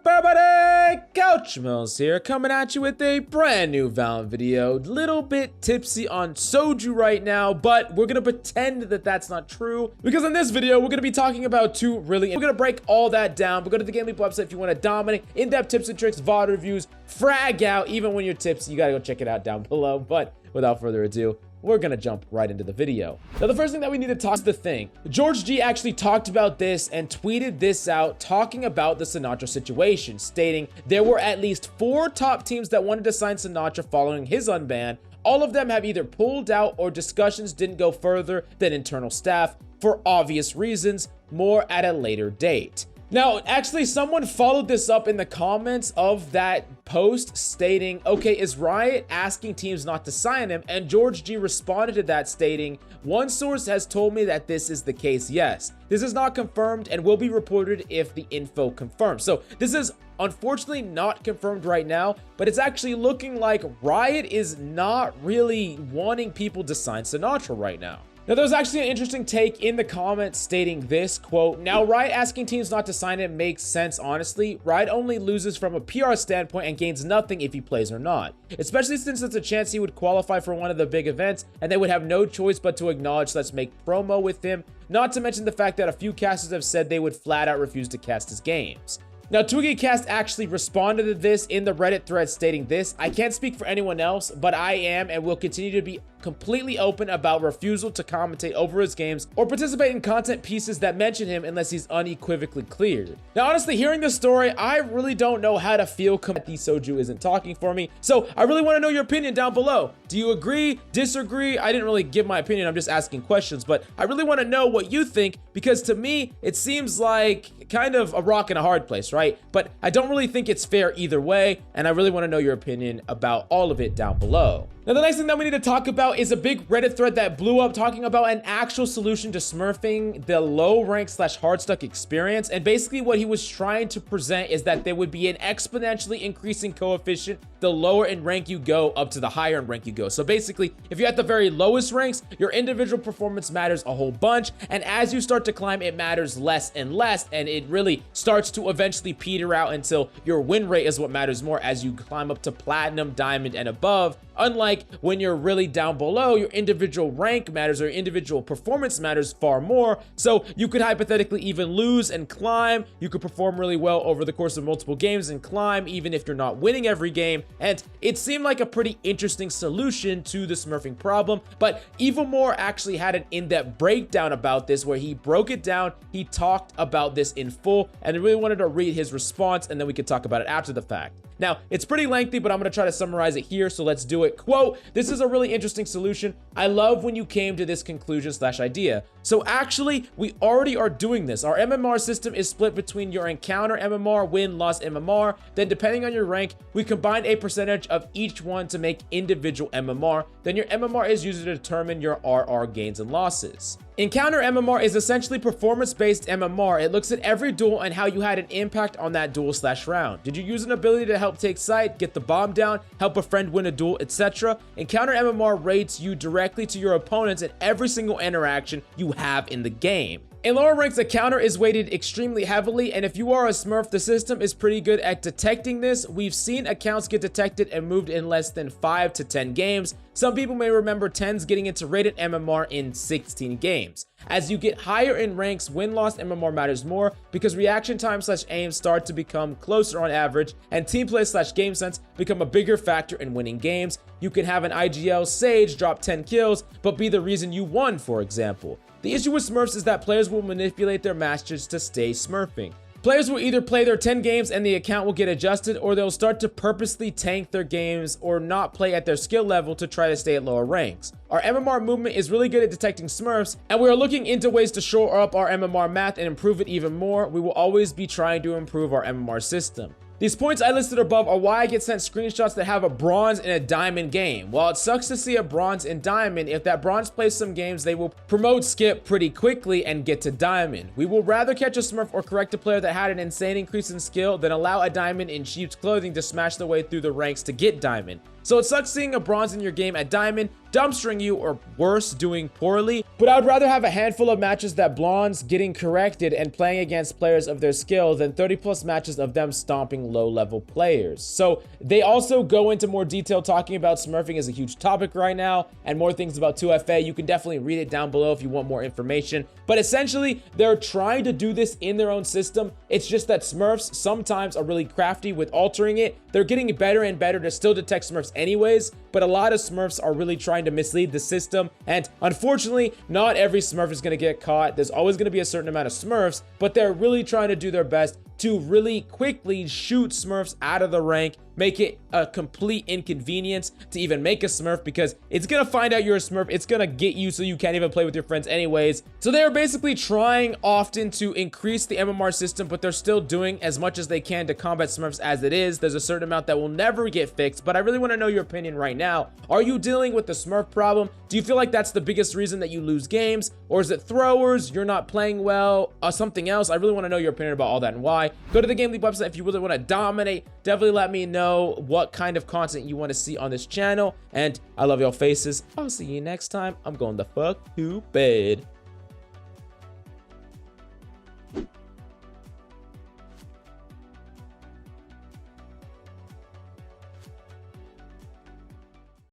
everybody? Couch Mills here, coming at you with a brand new Valorant video. Little bit tipsy on soju right now, but we're gonna pretend that that's not true, because in this video we're gonna be talking about we're gonna break all that down. But go to the GameLeap website if you want to dominate in-depth tips and tricks, VOD reviews, frag out. Even when you're tipsy, you gotta go check it out down below. But without further ado, we're gonna jump right into the video. Now, the first thing that we need to talk is the thing. George G actually talked about this and tweeted this out, talking about the Sinatraa situation, stating there were at least 4 top teams that wanted to sign Sinatraa following his unban. All of them have either pulled out or discussions didn't go further than internal staff for obvious reasons, more at a later date. Now, actually, someone followed this up in the comments of that post stating, okay, is Riot asking teams not to sign him? And George G responded to that stating, one source has told me that this is the case, yes. This is not confirmed and will be reported if the info confirms. So this is unfortunately not confirmed right now, but it's actually looking like Riot is not really wanting people to sign Sinatraa right now. Now, there's actually an interesting take in the comments stating this, quote, now Riot asking teams not to sign him makes sense, honestly. Riot only loses from a PR standpoint and gains nothing if he plays or not. Especially since it's a chance he would qualify for one of the big events and they would have no choice but to acknowledge let's make promo with him. Not to mention the fact that a few casters have said they would flat out refuse to cast his games. Now, TwiggyCast actually responded to this in the Reddit thread stating this, I can't speak for anyone else, but I am and will continue to be completely open about refusal to commentate over his games or participate in content pieces that mention him unless he's unequivocally cleared. Now, honestly, hearing this story, I really don't know how to feel. The soju isn't talking for me, so I really want to know your opinion down below. Do you agree, disagree? I didn't really give my opinion, I'm just asking questions, but I really want to know what you think, because to me, it seems like kind of a rock and a hard place, right? But I don't really think it's fair either way, and I really want to know your opinion about all of it down below. Now, the next thing that we need to talk about is a big Reddit thread that blew up talking about an actual solution to smurfing the low rank / hard stuck experience. And basically what he was trying to present is that there would be an exponentially increasing coefficient the lower in rank you go up to the higher in rank you go. So basically, if you're at the very lowest ranks, your individual performance matters a whole bunch. And as you start to climb, it matters less and less. And it really starts to eventually peter out until your win rate is what matters more as you climb up to platinum, diamond, and above. Unlike when you're really down below, your individual rank matters or your individual performance matters far more. So you could hypothetically even lose and climb. You could perform really well over the course of multiple games and climb even if you're not winning every game. And it seemed like a pretty interesting solution to the smurfing problem. But Evil actually had an in-depth breakdown about this where he broke it down. He talked about this in full, and I really wanted to read his response and then we could talk about it after the fact. Now, it's pretty lengthy, but I'm going to try to summarize it here, so let's do it. Quote, this is a really interesting solution. I love when you came to this conclusion / idea. So actually, we already are doing this. Our MMR system is split between your encounter MMR, win-loss MMR. Then depending on your rank, we combine a percentage of each one to make individual MMR. Then your MMR is used to determine your RR gains and losses. Encounter MMR is essentially performance-based MMR. It looks at every duel and how you had an impact on that duel / round. Did you use an ability to help take site, get the bomb down, help a friend win a duel, etc.? Encounter MMR rates you directly to your opponents in every single interaction you have in the game. In lower ranks, a counter is weighted extremely heavily, and if you are a smurf, the system is pretty good at detecting this. We've seen accounts get detected and moved in less than 5 to 10 games. Some people may remember 10s getting into rated MMR in 16 games. As you get higher in ranks, win-loss MMR matters more because reaction time / aim start to become closer on average, and team play / game sense become a bigger factor in winning games. You can have an IGL Sage drop 10 kills, but be the reason you won, for example. The issue with smurfs is that players will manipulate their matches to stay smurfing. Players will either play their 10 games and the account will get adjusted, or they'll start to purposely tank their games or not play at their skill level to try to stay at lower ranks. Our MMR movement is really good at detecting smurfs, and we are looking into ways to shore up our MMR math and improve it even more. We will always be trying to improve our MMR system. These points I listed above are why I get sent screenshots that have a bronze and a diamond game. While it sucks to see a bronze and diamond, if that bronze plays some games, they will promote skip pretty quickly and get to diamond. We will rather catch a smurf or correct a player that had an insane increase in skill than allow a diamond in sheep's clothing to smash their way through the ranks to get diamond. So it sucks seeing a bronze in your game at diamond, dumpstering you, or worse, doing poorly. But I would rather have a handful of matches that bronze getting corrected and playing against players of their skill than 30+ matches of them stomping low-level players. So they also go into more detail talking about smurfing is a huge topic right now, and more things about 2FA. You can definitely read it down below if you want more information. But essentially, they're trying to do this in their own system. It's just that smurfs sometimes are really crafty with altering it. They're getting better and better to still detect smurfs anyways, but a lot of smurfs are really trying to mislead the system, and unfortunately, not every smurf is going to get caught. There's always going to be a certain amount of smurfs, but they're really trying to do their best to really quickly shoot smurfs out of the rank, make it a complete inconvenience to even make a smurf, because it's gonna find out you're a smurf, it's gonna get you so you can't even play with your friends anyways. So they are basically trying often to increase the MMR system, but they're still doing as much as they can to combat smurfs as it is. There's a certain amount that will never get fixed, but I really want to know your opinion right now. Are you dealing with the smurf problem? Do you feel like that's the biggest reason that you lose games, or is it throwers, you're not playing well, or something else? I really want to know your opinion about all that and why. Go to the GameLeap website if you really want to dominate. Definitely let me know what kind of content you want to see on this channel, and I love y'all faces. I'll see you next time. I'm going the fuck to bed.